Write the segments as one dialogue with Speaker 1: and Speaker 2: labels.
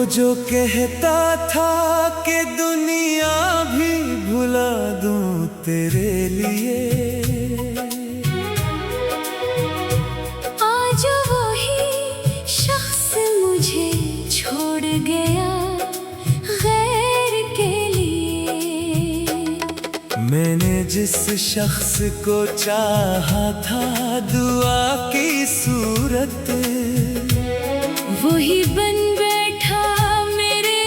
Speaker 1: जो कहता था कि दुनिया भी भुला दूं तेरे लिए,
Speaker 2: आज वही शख्स मुझे छोड़ गया गैर के लिए।
Speaker 1: मैंने जिस शख्स को चाहा था दुआ की सूरत,
Speaker 2: वही बन बैठा मेरे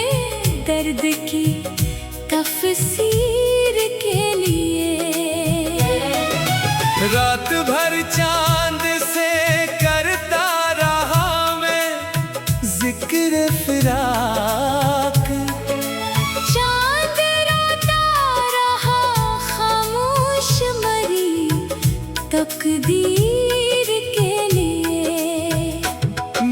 Speaker 2: दर्द की तफसीर के लिए।
Speaker 1: रात भर चांद से करता रहा मैं जिक्र फिराक,
Speaker 2: चांद रोता रहा खामोश मरी तकदीर के लिए।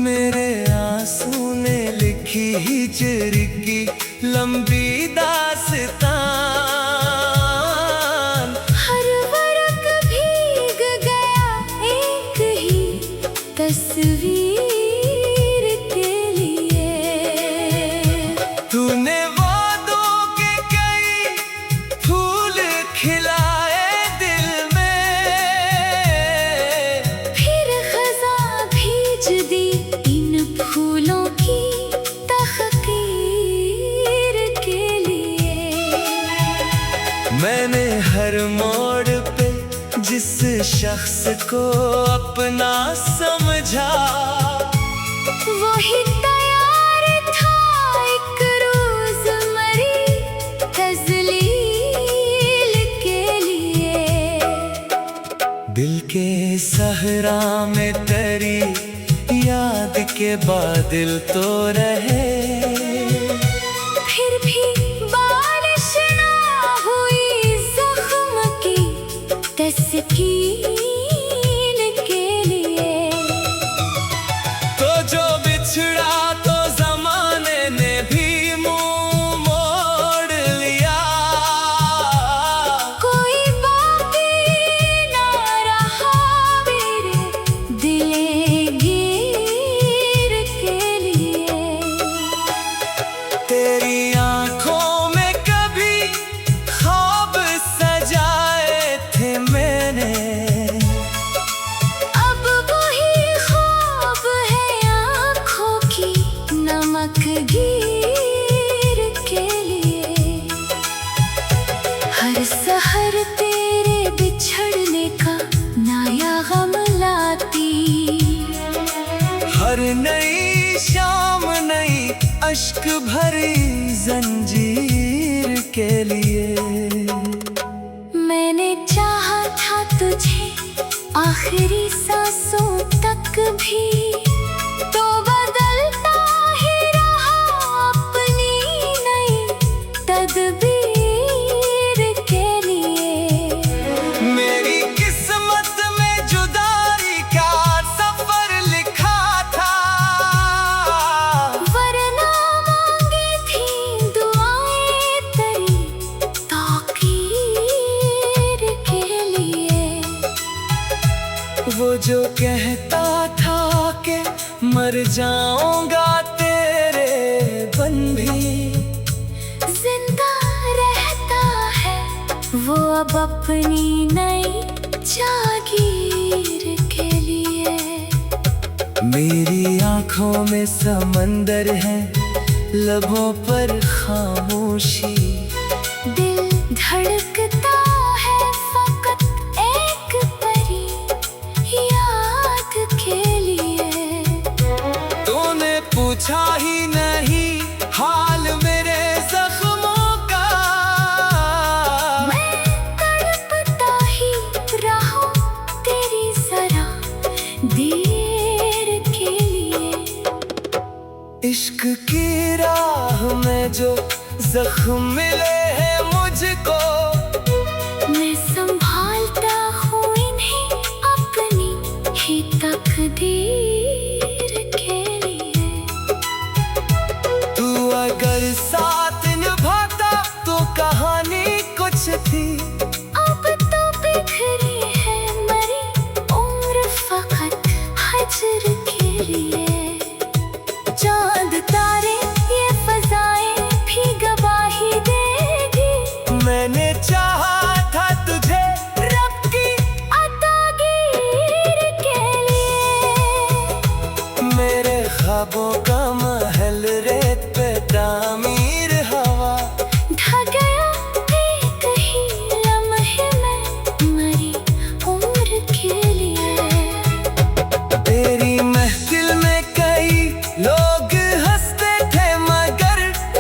Speaker 1: मेरे आंसू ने लिखी हिजर की लंबी दास्तान,
Speaker 2: हर वर्क भीग गया एक ही तस्वीर के लिए।
Speaker 1: तूने वादों के कई फूल खिलाए दिल में,
Speaker 2: फिर खज़ा भीज दी इन फूलों की
Speaker 1: मैंने हर मोड़ पे जिस शख्स को अपना समझा,
Speaker 2: वही तैयार था एक रोज मरी तज़लील के लिए।
Speaker 1: दिल के सहरा में तेरी याद के बादल तो रहे,
Speaker 2: फिर भी बारिश ना हुई जख्म की तस्कीन के लिए।
Speaker 1: तो जो बिछड़ा तो जमाने ने भी मुंह मोड़ लिया,
Speaker 2: कोई बाकी ना रहा मेरे दिले गिर के लिए।
Speaker 1: तेरी आंखों में कभी ख्वाब सजाए थे मैंने,
Speaker 2: अब वही ख्वाब है आँखों की नमक गिर के लिए। हर सहर तेरे बिछड़ने का नया गम लाती,
Speaker 1: हर नई शाम नई अश्क भरी जंजीर के लिए।
Speaker 2: मैंने चाहा था तुझे आखिरी सांसों तक भी, तो बदलता ही रहा अपनी नई तदबीर के लिए।
Speaker 1: मेरी किस्मत में जुदाई का सफर लिखा था,
Speaker 2: वरना मांगी थी दुआएं तेरी ताकीर के लिए।
Speaker 1: वो जो कहता था कि मर जाऊंगा तेरे बन भी,
Speaker 2: जिंदा रहता है वो अब अपनी नई जागीर के लिए।
Speaker 1: मेरी आंखों में समंदर है लबों पर खामोशी,
Speaker 2: दिल धड़कता है फकत एक परी याद के लिए।
Speaker 1: तूने पूछा ही नहीं हाल मेरे जख्मों का,
Speaker 2: मैं तड़पता ही रहा तेरी जरा देर के लिए।
Speaker 1: इश्क की राह में जो जख्म मिले हैं मुझको,
Speaker 2: मैं संभालता हूँ इन्हें अपनी ही तकदीर के लिए।
Speaker 1: तू अगर साथ निभाता तो कहानी कुछ थी,
Speaker 2: अब तो बिखरी है मरी उम्र फकत हजर के लिए। चांद तारे
Speaker 1: ख्वाबों का महल रेत पे तामीर हवा
Speaker 2: ढह गया एक ही लम्हे में मरी उम्र के लिए।
Speaker 1: तेरी महफिल में कई लोग हंसते थे मगर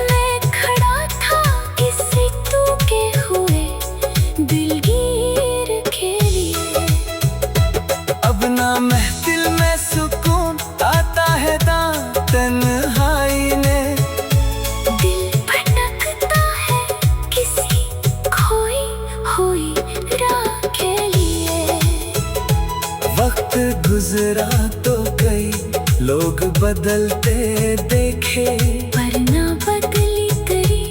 Speaker 2: मैं खड़ा था किसी टूटे हुए दिलगीर के लिए।
Speaker 1: अब ना महफिल में सुकून आता है तन्हाई ने।
Speaker 2: दिल भटकता है किसी खोई हुई राह के लिए।
Speaker 1: वक्त गुजरा तो कई लोग बदलते देखे
Speaker 2: पर ना बदली तेरी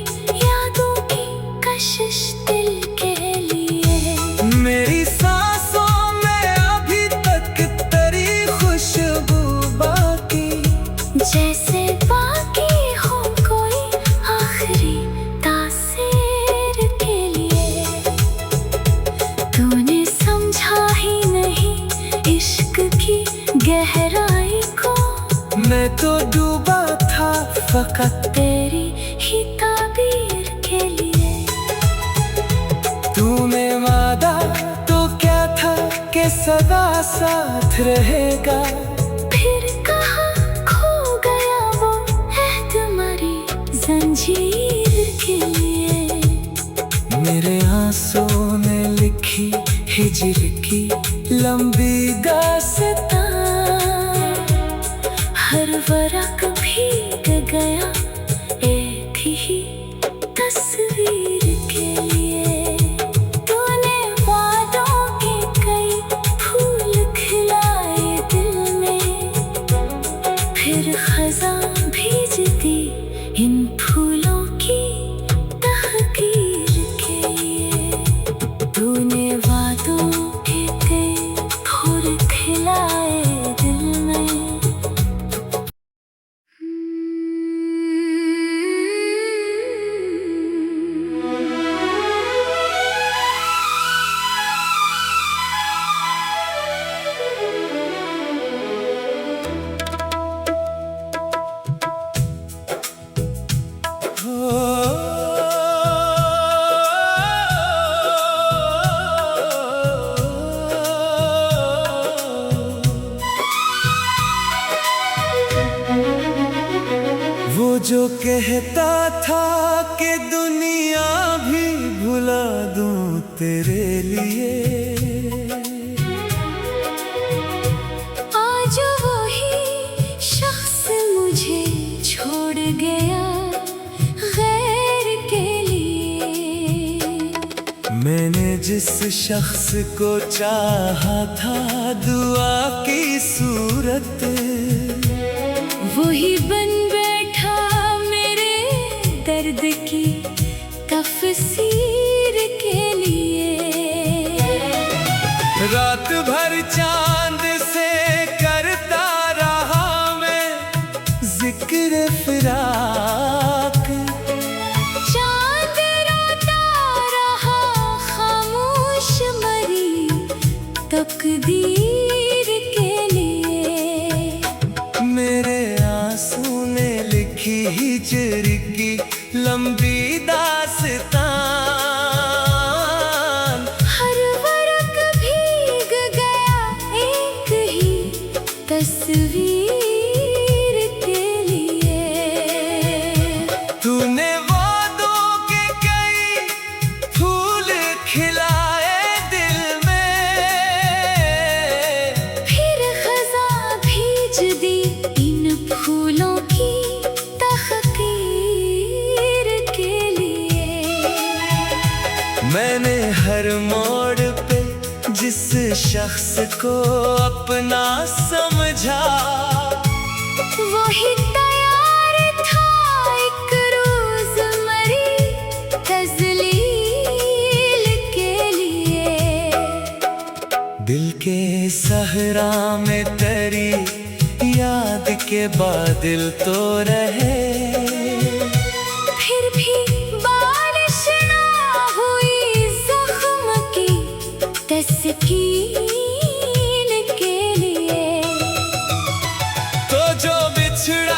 Speaker 2: यादों की कशिश दिल के लिए।
Speaker 1: मेरी सांसों में अभी तक तेरी खुशबू बाकी,
Speaker 2: जैसे बाकी हो कोई आखिरी तासीर के लिए। तूने समझा ही नहीं इश्क की गहराई को।
Speaker 1: मैं तो डूबा था फकत
Speaker 2: तेरी ही ताबीर के लिए।
Speaker 1: तूने वादा तो क्या था कि सदा साथ रहेगा।
Speaker 2: फिर कहाँ खो गया वो अहद मरी जंजीर के लिए।
Speaker 1: मेरे आंसुओं ने लिखी हिजर की लंबी दास्तां,
Speaker 2: हर वरक भीग गया एक ही तस्वीर के लिए। तूने वादों के कई फूल खिलाए दिल में, फिर खज़ां भेज दी इन फूलों की तहकीर के लिए। तूने वादों के कई फूल खिलाए दिल में।
Speaker 1: वो जो कहता था कि दुनिया भी भुला दूं तेरे लिए,
Speaker 2: आज वही शख्स मुझे छोड़ गया गैर के लिए।
Speaker 1: मैंने जिस शख्स को चाहा था दुआ की सूरत,
Speaker 2: वही बन बैठा मेरे दर्द की तफसीर के लिए।
Speaker 1: रात भर चांद से करता रहा मैं जिक्र फिराक।
Speaker 2: चांद रोता रहा खामोश मरी तकदीर के लिए।
Speaker 1: मेरे आंसू ने लिखी हिजर की लंबी दास्तां,
Speaker 2: हर वरक भीग गया एक ही तस्वीर के लिए।
Speaker 1: तूने वादों के कई फूल खिलाए दिल में,
Speaker 2: फिर खज़ां भेज दी इन फूलों की तहकीर के लिए।
Speaker 1: मैंने हर मोड़ पे जिस शख्स को अपना समझा,
Speaker 2: वही तैयार था एक रोज मरी तज़लील के लिए।
Speaker 1: दिल के सहरा में तेरी याद के बादल तो रहे,
Speaker 2: फिर भी बारिश ना हुई जख्म की तस्कीन के लिए।
Speaker 1: तो जो बिछड़ा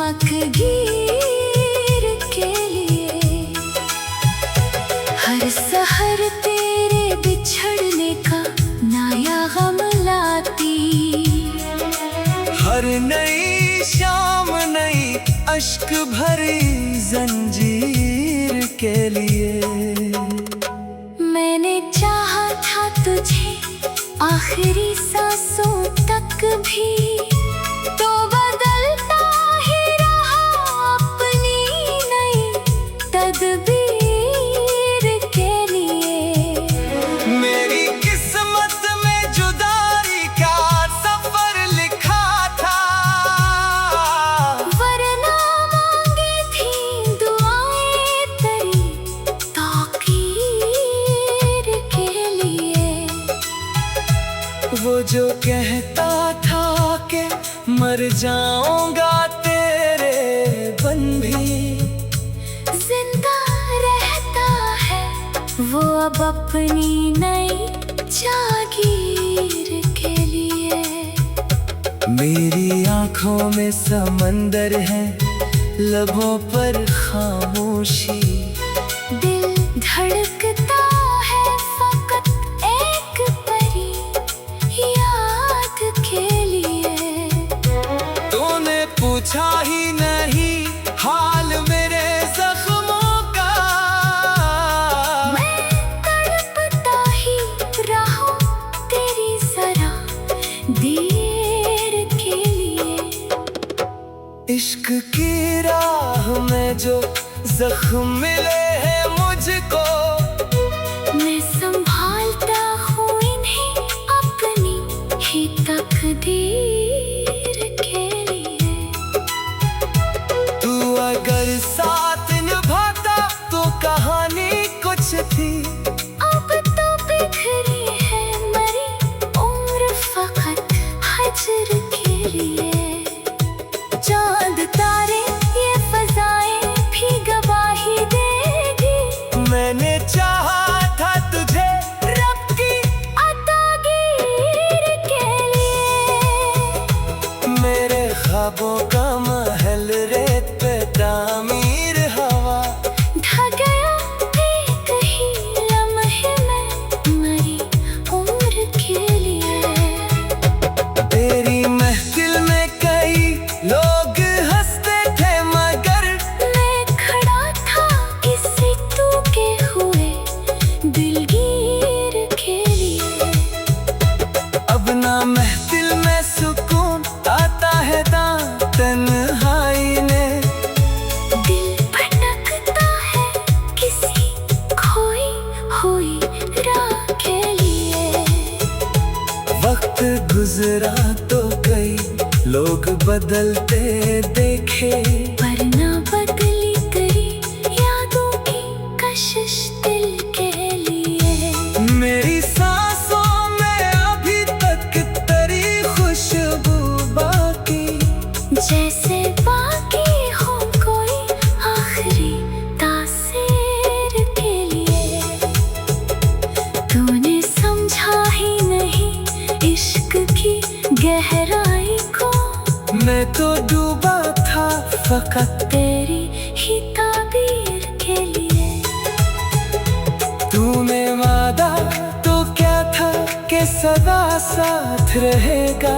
Speaker 2: चमकगीर के लिए। हर सहर तेरे बिछड़ने का नया गम लाती।
Speaker 1: हर नई शाम नई अश्क भरी जंजीर के लिए।
Speaker 2: मैंने चाहा था तुझे आखिरी सांसों तक भी, तो बदलता ही रहा अपनी नई तदबीर के लिए।
Speaker 1: मेरी किस्मत में जुदाई का सफर लिखा था,
Speaker 2: वरना मांगी थी दुआएं तेरी ताकीर के लिए।
Speaker 1: वो जो कहता था कि मर जाऊंगा तेरे बन भी,
Speaker 2: जिंदा रहता है वो अब अपनी नई जागीर के लिए।
Speaker 1: मेरी आंखों में समंदर है, लबों पर खामोशी।
Speaker 2: दिल धड़कता है फकत एक परी याद के लिए।
Speaker 1: तूने पूछा ही नहीं हाल मेरे जख्मों का,
Speaker 2: मैं तड़पता ही रहा तेरी जरा देर के लिए।
Speaker 1: इश्क की राह में जो जख्म मिले हैं मुझको,
Speaker 2: मैं संभालता हूँ इन्हें अपनी ही तकदीर के लिए।
Speaker 1: तू अगर साथ निभाता तो कहानी कुछ थी।
Speaker 2: अब तो बिखरी है मरी उम्र फकत हजर के लिए। चांद तारे ये फजाएं भी गवाही देगी।
Speaker 1: मैंने चाहा था तुझे
Speaker 2: रब की अतागीर के लिए।
Speaker 1: मेरे ख्वाबों का महल रेत पे तामीर हवा,
Speaker 2: ढह गया एक ही लम्हे में मरी उम्र के लिए।
Speaker 1: तेरी महफिल में कई लोग हंसते थे मगर
Speaker 2: मैं खड़ा था इसी तू के हुए दिलगीर के लिए।
Speaker 1: अब ना महफिल में सुकून आता है तन्हाई ने।
Speaker 2: दिल भटकता है किसी खोई हुई राह के लिए।
Speaker 1: वक्त गुजरा तो कई लोग बदलते देखे,
Speaker 2: पर ना बदली तेरी यादों की कशिश दिल के लिए।
Speaker 1: मेरी सांसों में अभी तक तेरी खुशबू बाकी,
Speaker 2: जैसे बाकी हो कोई आखिरी तासीर के लिए। तूने समझा ही नहीं इश्क की गहराई को,
Speaker 1: मैं तो डूबा था फकत
Speaker 2: तेरी ही ताबीर के लिए।
Speaker 1: तूने वादा तो क्या था कि सदा साथ रहेगा,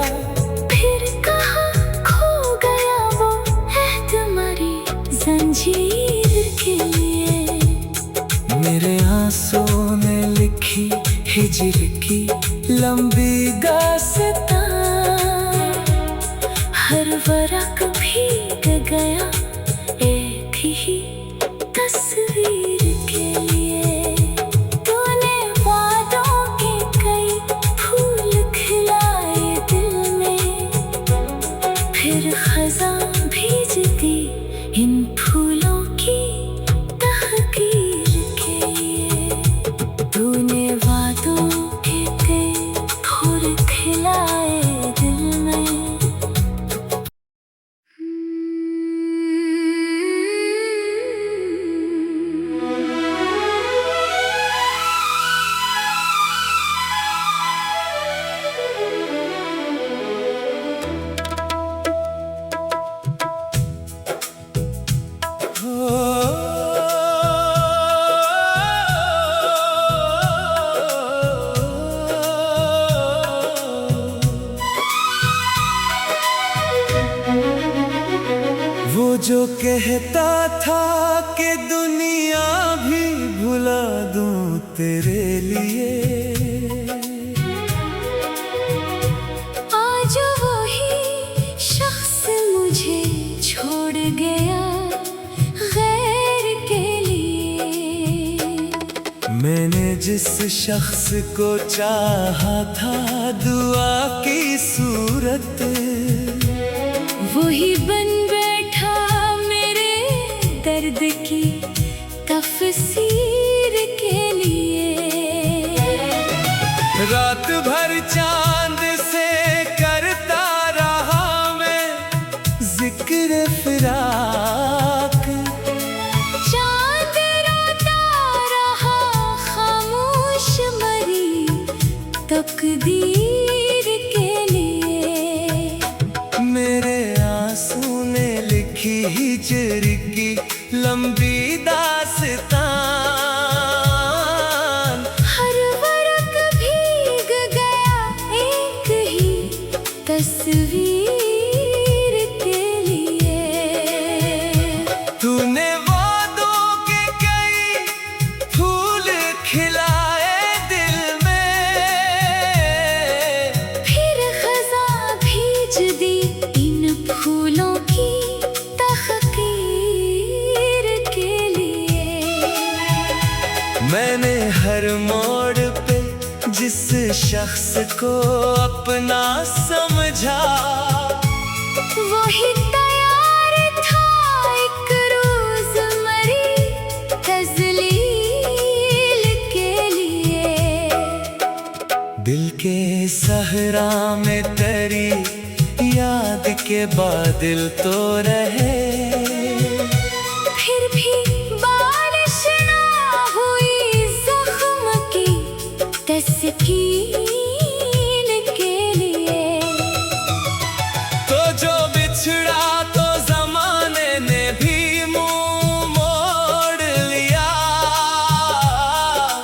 Speaker 2: फिर कहाँ खो गया वो अहद मरी जंजीर के लिए।
Speaker 1: मेरे आंसुओं ने लिखी हिजर की लंबी दास्तां,
Speaker 2: हर वरक भीग गया एक ही तस्वीर के लिए। तूने वादों के कई फूल खिलाए दिल में, फिर खज़ां भेजती इन फूलों की तहकीर के लिए। तूने वादों के कई फूल खिलाए दिल में।
Speaker 1: जो कहता था कि दुनिया भी भुला दूं तेरे लिए,
Speaker 2: आज वही शख्स मुझे छोड़ गया गैर के लिए।
Speaker 1: मैंने जिस शख्स को चाहा था दुआ की सूरत,
Speaker 2: वही बन बैठा मेरे दर्द की तफसीर के लिए।
Speaker 1: रात भर चांद से करता रहा मैं जिक्र फिराक,
Speaker 2: चांद रोता रहा खामोश मरी तकदीर के लिए।
Speaker 1: मेरे आंसू ने लिखी हिजर की लंबी दास्तान,
Speaker 2: हर वर्क भीग गया एक ही तस्वीर के लिए।
Speaker 1: तूने वादों के कई फूल खिलाए दिल में,
Speaker 2: फिर खज़ां भीज दी इन फूलों की तहकीर के लिए।
Speaker 1: मैंने हर मोड़ पे जिस शख्स को अपना समझा,
Speaker 2: वही तैयार था एक रोज मरी तज़लील के लिए।
Speaker 1: दिल के सहरा में तेरी याद के बादल तो रहे,
Speaker 2: फिर भी बारिश ना हुई जख्म की तस्कीन के लिए।
Speaker 1: तो जो बिछड़ा तो जमाने ने भी मुंह मोड़ लिया,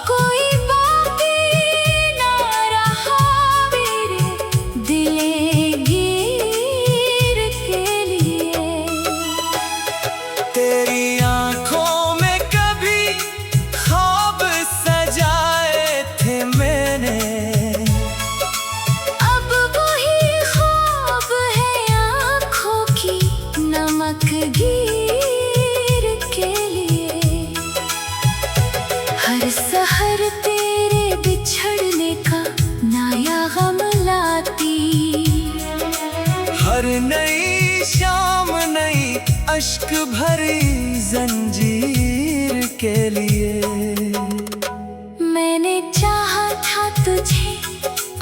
Speaker 2: कोई बाकी ना रहा मेरे दिले गिर के लिए।
Speaker 1: तेरी आंखों में कभी ख्वाब सजाए थे मैंने,
Speaker 2: अब वही ख्वाब है आँखों की नमक गिर के लिए। हर सहर तेरे बिछड़ने का नया गम लाती,
Speaker 1: हर नई शाम नई अश्क भरी जंजीर के लिए।
Speaker 2: मैंने चाहा था तुझे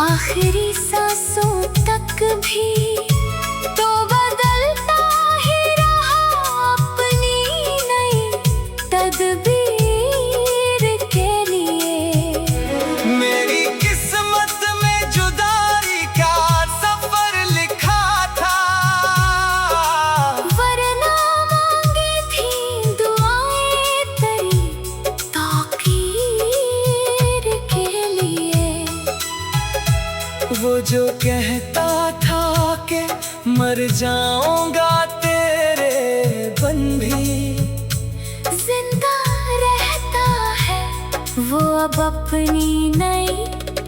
Speaker 2: आखिरी सांसों तक भी, तो बदलता ही रहा अपनी नई तदबीर के लिए।
Speaker 1: मेरी किस्मत में जुदाई का सफर लिखा था,
Speaker 2: वरना मांगी थी दुआएं तेरी ताकीर के लिए।
Speaker 1: वो जो कहता था कि मर जाऊंगा तेरे बन भी,
Speaker 2: जिंदा रहता है वो अब अपनी नई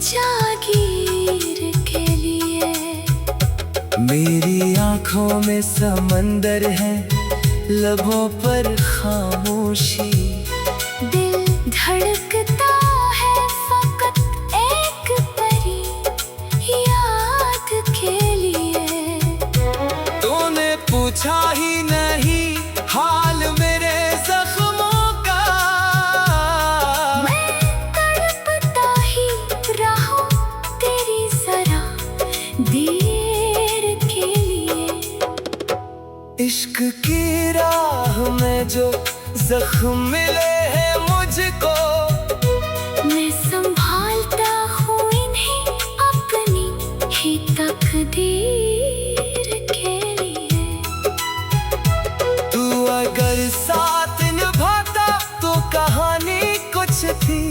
Speaker 2: जागीर के लिए।
Speaker 1: मेरी आंखों में समंदर है, लबों पर खामोशी,
Speaker 2: दिल धड़कता है फकत एक परी याद के लिए।
Speaker 1: तूने पूछा ही नहीं हाल मेरे जख्मों का,
Speaker 2: मैं तड़पता ही रहा तेरी जरा देर के लिए।
Speaker 1: इश्क की राह में जो जख्म मिले हैं मुझको,
Speaker 2: मैं संभालता हूँ इन्हें अपनी ही तकदीर के लिए।
Speaker 1: तू अगर साथ निभाता तो कहानी कुछ थी,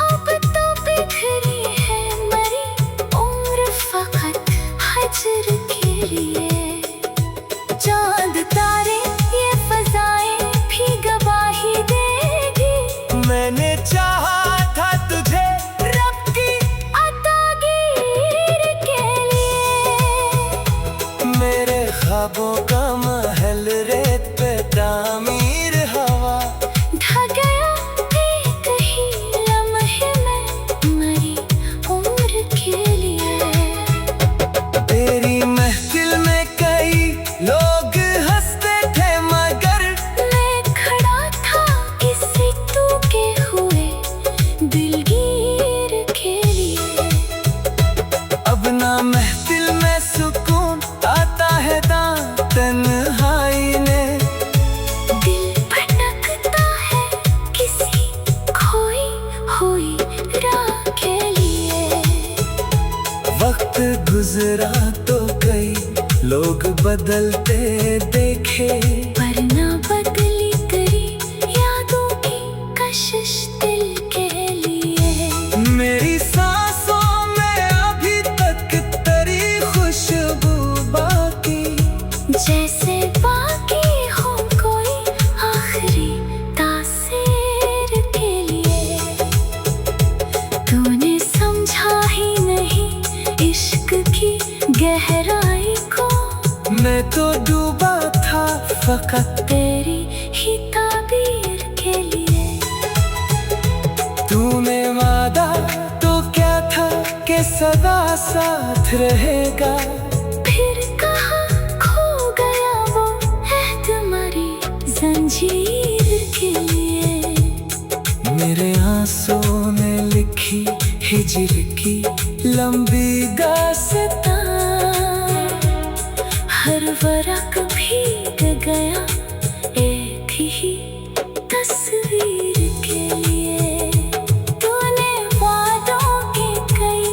Speaker 2: अब तो बिखरी है मरी उम्र फकत हजर के लिए। चांद तारे ये
Speaker 1: बदलते देखे,
Speaker 2: पर ना बदली करी यादों की कशिश दिल के लिए।
Speaker 1: मेरी सांसों में अभी तक तेरी खुशबू बाकी,
Speaker 2: जैसे बाकी हो कोई आखिरी तासीर के लिए। तूने समझा ही नहीं इश्क की गहराई को,
Speaker 1: मैं तो डूबा था फकत
Speaker 2: तेरी ही ताबीर के लिए।
Speaker 1: तूने वादा तो क्या था कि सदा साथ रहेगा,
Speaker 2: फिर कहाँ खो गया वो अहद मरी जंजीर के लिए।
Speaker 1: मेरे आंसुओं ने लिखी हिजर की लंबी दास्तां, हर वरक भीग गया एक ही तस्वीर के लिए। तूने वादों के कई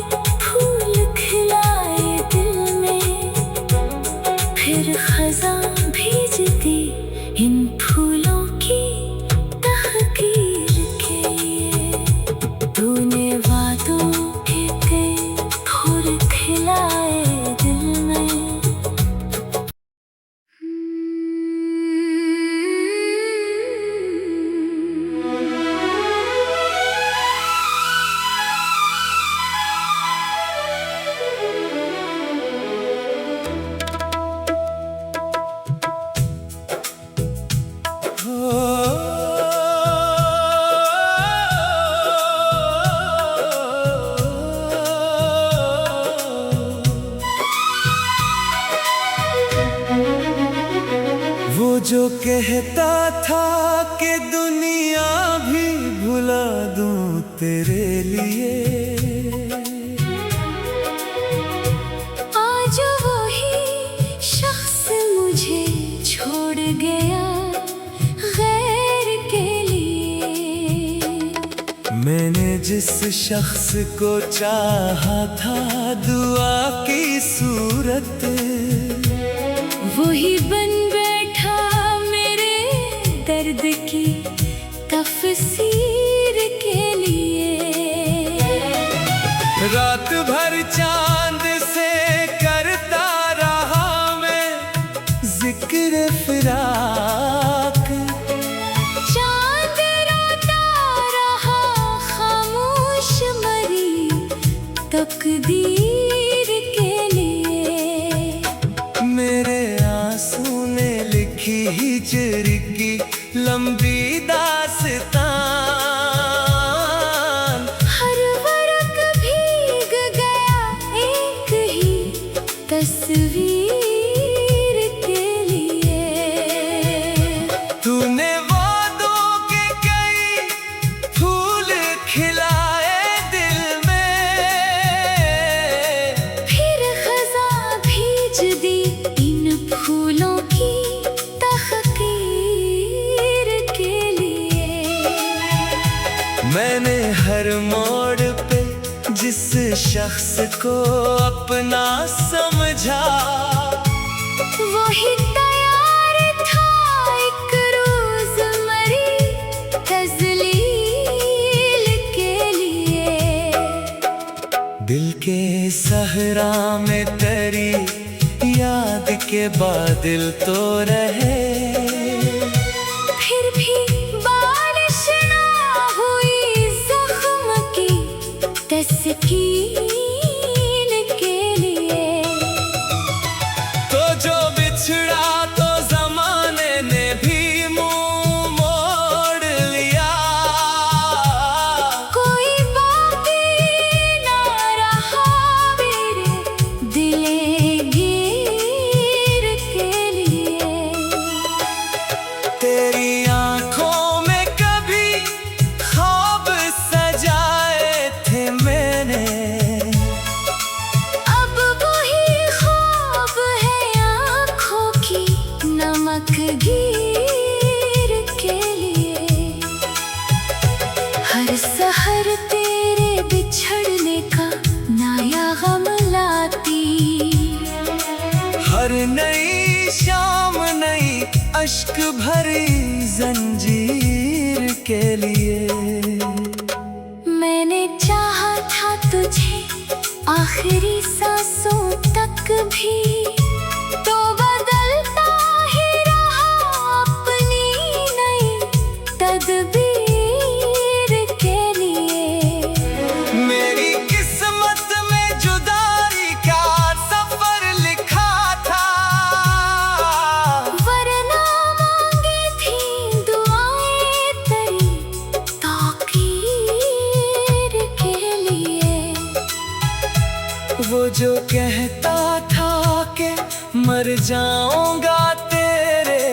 Speaker 1: फूल खिलाए दिल में, फिर खज़ां भेज दी इन फूलों की तहकीर के लिए। तूने वादों के कई फूल खिलाए दिल में। वो जो कहता था कि दुनिया भी भुला दूं तेरे लिए,
Speaker 2: आज वही शख्स मुझे छोड़ गया गैर के लिए।
Speaker 1: मैंने जिस शख्स को चाहा था दुआ की सूरत,
Speaker 2: वही बन बैठा मेरे दर्द की तफसीर के लिए।
Speaker 1: रात भर चांद से करता रहा मैं जिक्र फिराक,
Speaker 2: चांद रोता रहा खामोश मरी तकदीर के लिए।
Speaker 1: मेरे आंसू ने लिखी हिजर की लंबी दास्तां,
Speaker 2: हर वरक भीग गया एक ही तस्वीर के लिए।
Speaker 1: तूने वादों के कई फूल खिलाए दिल में,
Speaker 2: फिर खज़ां भेज दी इन फूलों की तहकीर के लिए।
Speaker 1: मैंने हर मोड़ पे जिस शख्स को अपना समझा,
Speaker 2: वही तैयार था एक रोज मरी तज़लील के लिए।
Speaker 1: दिल के सहरा में तेरी याद के बादल तो रहे,
Speaker 2: फिर भी बारिश ना हुई जख्म की तस्कीन के लिए।
Speaker 1: तो जो बिछड़ा तो जमाने ने भी मुंह मोड़ लिया,
Speaker 2: कोई बाकी ना रहा मेरे दिले गिर के लिए।
Speaker 1: तेरी आंखों में कभी ख्वाब सजाए थे मैंने,
Speaker 2: अब वही ख्वाब है आँखों की नमक गिर के लिए। हर सहर तेरे बिछड़ने का नया गम लाती,
Speaker 1: हर नई अश्क भरी जंजीर के लिए।
Speaker 2: मैंने चाहा था तुझे आखिरी सांसों तक भी, तो बदलता ही रहा अपनी नई तदबीर के लिए।
Speaker 1: मेरी किस्मत में जुदाई का सफर लिखा था,
Speaker 2: वरना मांगी थी दुआएं तेरी ताकीर के लिए।
Speaker 1: वो जो कहता था कि मर जाऊंगा तेरे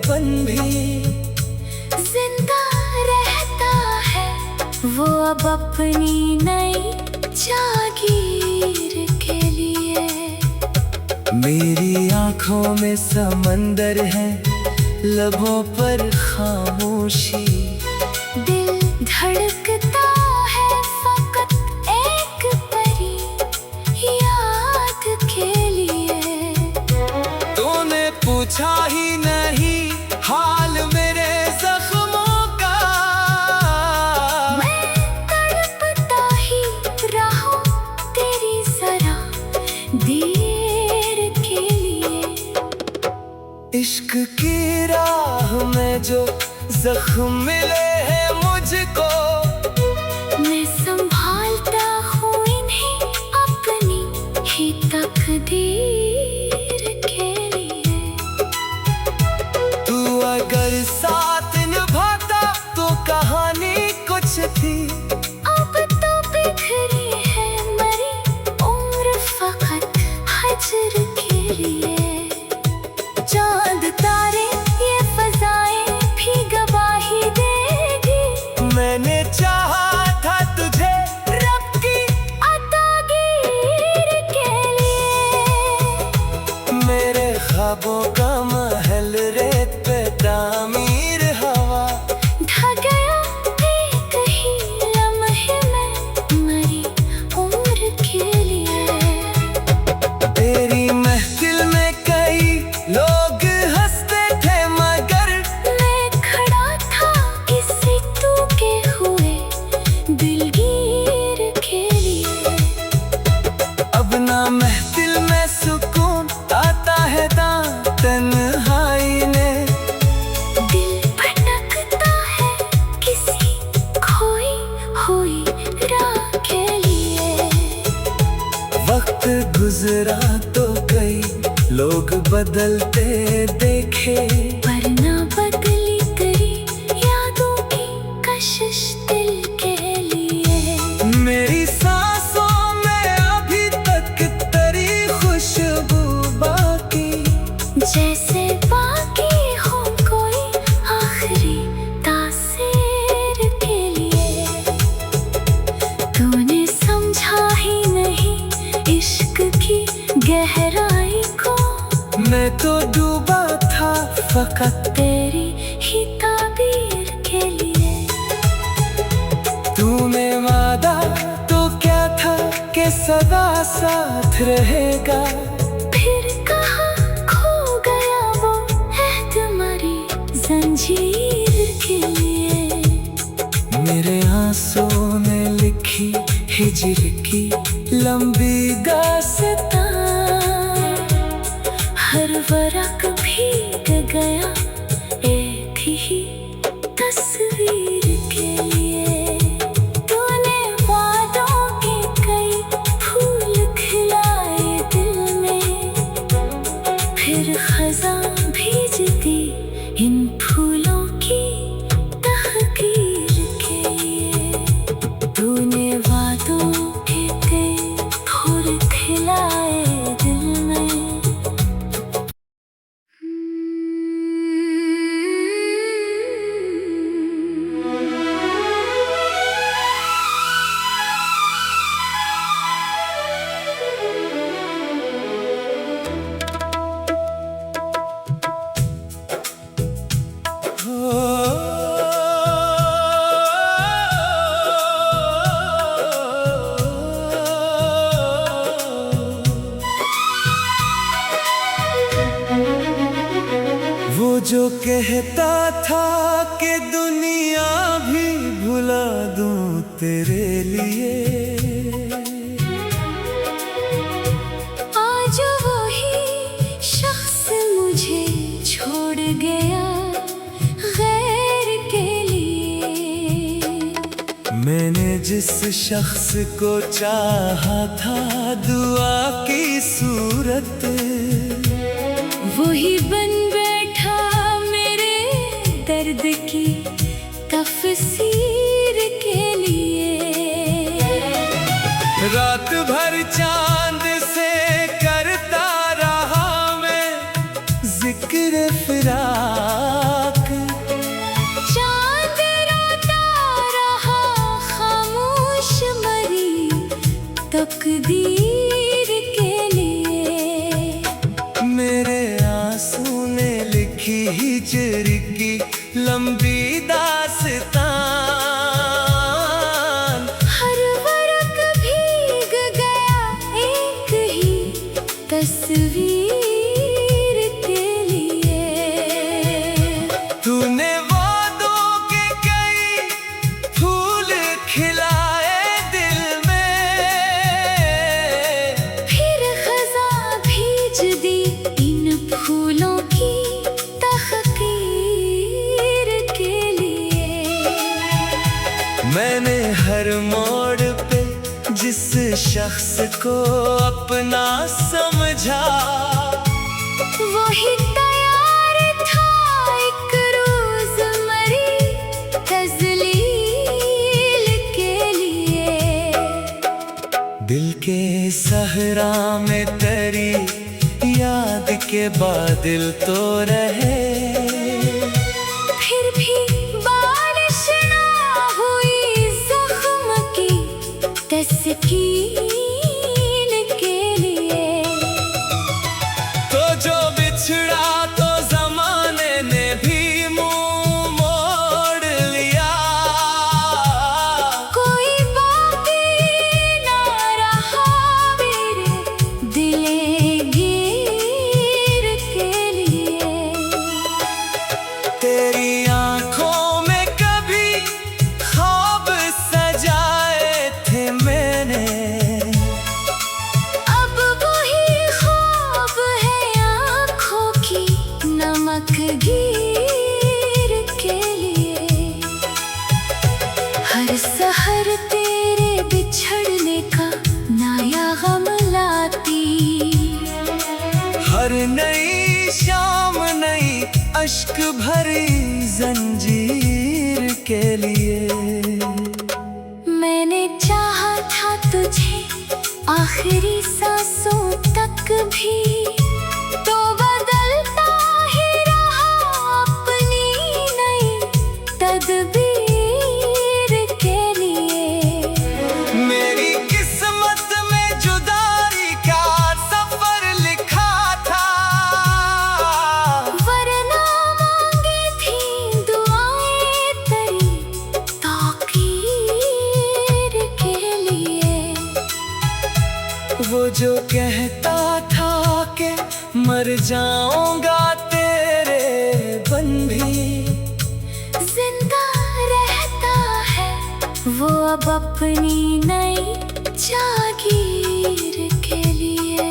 Speaker 1: बन भी,
Speaker 2: जिंदा रहता है वो अब अपनी नई जागीर के लिए।
Speaker 1: मेरी आंखों में समंदर है, लबों पर खामोशी।
Speaker 2: दिल धड़कता है फकत एक परी याद के लिए।
Speaker 1: तूने पूछा ही नहीं हाल मेरे जख्मों का,
Speaker 2: मैं तड़पता ही रहा तेरी जरा देर के लिए।
Speaker 1: इश्क की राह में जो जख्म मिले हैं मुझको,
Speaker 2: मैं संभालता हूँ इन्हें अपनी ही तकदीर के लिए।
Speaker 1: तू अगर साथ निभाता तो कहानी कुछ थी।
Speaker 2: अब तो बिखरी है मरी उम्र फकत हजर के लिए। चांद तारे ये फजाएं भी गवाही देगी,
Speaker 1: मैंने चाहा था तुझे
Speaker 2: रब की अतागीर के लिए।
Speaker 1: मेरे ख्वाबों का महल रेत पे तामीर हवा,
Speaker 2: ढह गया एक ही लम्हे में मरी उम्र के लिए।
Speaker 1: तेरी महफिल में कई लोग हंसते थे मगर
Speaker 2: मैं खड़ा था किसी तू के हुए दिलगीर के लिए।
Speaker 1: अब ना महफिल में सुकून आता है तन्हाई ने।
Speaker 2: दिल भटकता है किसी खोई हुई राह के लिए।
Speaker 1: वक्त गुजरा तो कई लोग बदलते देखे,
Speaker 2: पर ना बदली तेरी यादों की कशिश दिल के लिए।
Speaker 1: मेरी सांसों में अभी तक तेरी खुशबू बाकी,
Speaker 2: जैसे बाकी हो कोई आखिरी तासीर के लिए। तूने समझा ही नहीं इश्क की गहराई को,
Speaker 1: मैं तो डूबा था फकत
Speaker 2: तेरी ही ताबीर के लिए।
Speaker 1: तूने वादा तो क्या था कि सदा साथ रहेगा,
Speaker 2: फिर कहाँ खो गया वो अहद मरी जंजीर के लिए।
Speaker 1: मेरे आंसुओं ने लिखी हिजर की लंबी दास्तां,
Speaker 2: हर वरक भीग गया एक ही तस्वीर के लिए। तूने वादों के कई फूल खिलाए दिल में, फिर खज़ां भेजती इन फूलों की तहकीर के लिए। तूने वादों के कई फूल खिलाए दिल में।
Speaker 1: वो जो कहता था कि दुनिया भी भुला दूं तेरे लिए,
Speaker 2: आज वही शख्स मुझे छोड़ गया गैर के लिए।
Speaker 1: मैंने जिस शख्स को चाहा था दुआ की सूरत,
Speaker 2: वही बन बैठा मेरे दर्द की तफसीर के लिए।
Speaker 1: रात भर चांद से करता रहा मैं जिक्र फिराक,
Speaker 2: चांद रोता रहा खामोश मरी तकदीर के लिए।
Speaker 1: मेरे आंसू ने लिखी हिजर की लंबी दास्तान,
Speaker 2: हर वर्क भीग गया एक ही तस्वीर के लिए।
Speaker 1: तूने वादों के कई फूल खिलाए दिल में,
Speaker 2: फिर खज़ा भीज दी इन फूलों की तहकीर के लिए।
Speaker 1: मैंने हर मोड़ पे जिस शख्स को अपना समझा,
Speaker 2: वही तैयार था एक रोज मरी तज़लील के लिए।
Speaker 1: दिल के सहरा में तेरी याद के बादल तो रहे,
Speaker 2: फिर भी बारिश ना हुई जख्म की तस्कीन के लिए।
Speaker 1: तो जो बिछड़ा तो जमाने ने भी मुंह मोड़ लिया,
Speaker 2: कोई बाकी ना रहा मेरे दिले गिर के लिए।
Speaker 1: तेरी आंखों में कभी ख्वाब सजाए थे मैंने,
Speaker 2: अब वही ख्वाब है आँखों की नमक गिर के लिए। हर सहर तेरे बिछड़ने का नया गम लाती,
Speaker 1: हर नई शाम नई अश्क भरी जंजीर के लिए।
Speaker 2: मैंने चाहा था तुझे आखिरी सांसों तक भी, तो बदलता ही रहा अपनी नई तदबीर के लिए।
Speaker 1: मेरी किस्मत में जुदाई का सफर लिखा था,
Speaker 2: वरना मांगी थी दुआएं तेरी ताकीर के लिए।
Speaker 1: वो जो कहता था कि मर जाऊंगा तेरे बन भी,
Speaker 2: जिंदा रहता है वो अब अपनी नई जागीर के लिए।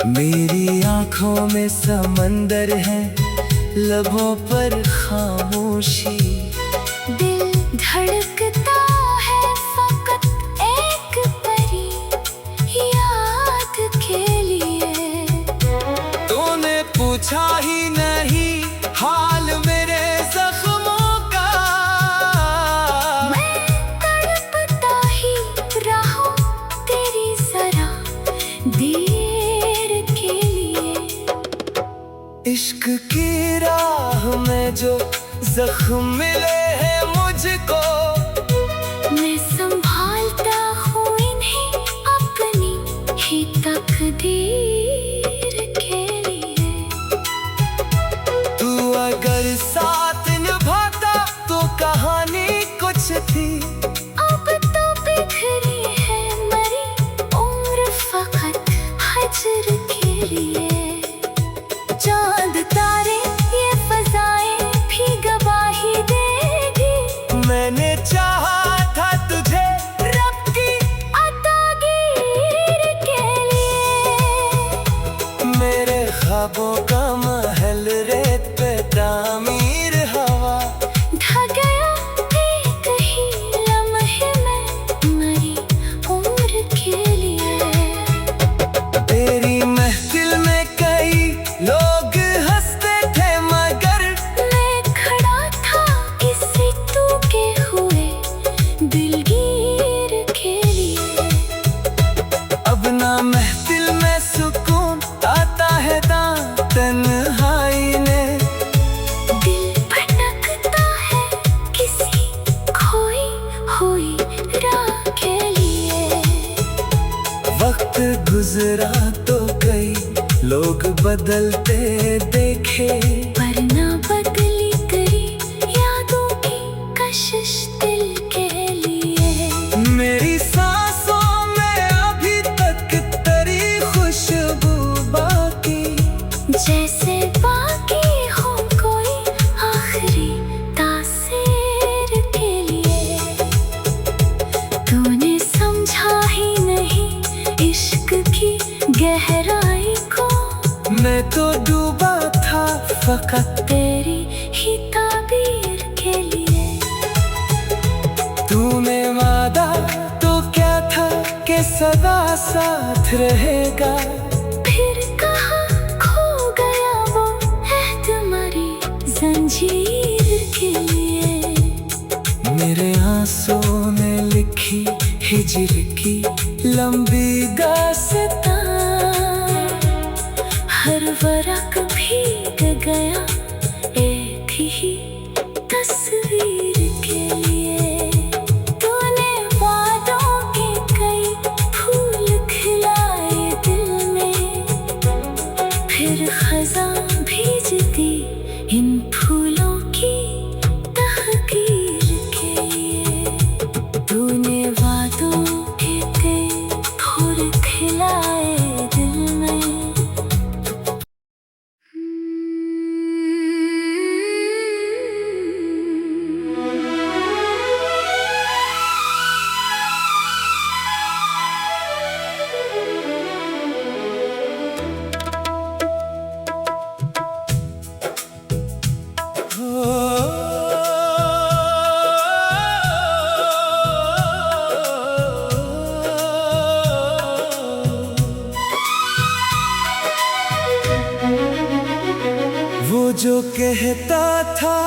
Speaker 1: मेरी आंखों में समंदर है लबों पर खामोशी,
Speaker 2: दिल धड़कता है फकत एक परी याद के लिए।
Speaker 1: तूने पूछा ही नहीं हाल मेरे जख्मों का,
Speaker 2: मैं तड़पता ही रहा तेरी जरा देर के लिए।
Speaker 1: इश्क की राह में जो जख्म मिले हैं मुझको,
Speaker 2: मैं संभालता हूँ इन्हें अपनी ही तकदीर के लिए।
Speaker 1: तू अगर साथ निभाता तो कहानी कुछ थी,
Speaker 2: अब तो बिखरी है मरी उम्र फकत हजर के लिए। चांद तारे
Speaker 1: बदलते देखे,
Speaker 2: पर ना बदली तेरी यादों की कशिश दिल के लिए।
Speaker 1: मेरी सांसों में अभी तक तेरी खुशबू बाकी,
Speaker 2: जैसे बाकी हो कोई आखिरी तासीर के लिए। तूने समझा ही नहीं इश्क की गहराई को,
Speaker 1: मैं तो डूबा था फकत
Speaker 2: तेरी ही ताबीर के लिए।
Speaker 1: तूने वादा तो क्या था कि सदा साथ रहेगा,
Speaker 2: फिर कहाँ खो गया वो अहद मरी जंजीर के लिए।
Speaker 1: मेरे आंसुओं ने लिखी हिजर की लंबी दास्तां, हर वरक भीग गया एक ही तस्वीर के लिए। तूने वादों के कई फूल खिलाए दिल में, फिर खज़ां भेजती इन फूलों की तहकीर के लिए। तूने वादों के कई फूल खिलाए दिल में। वो जो कहता था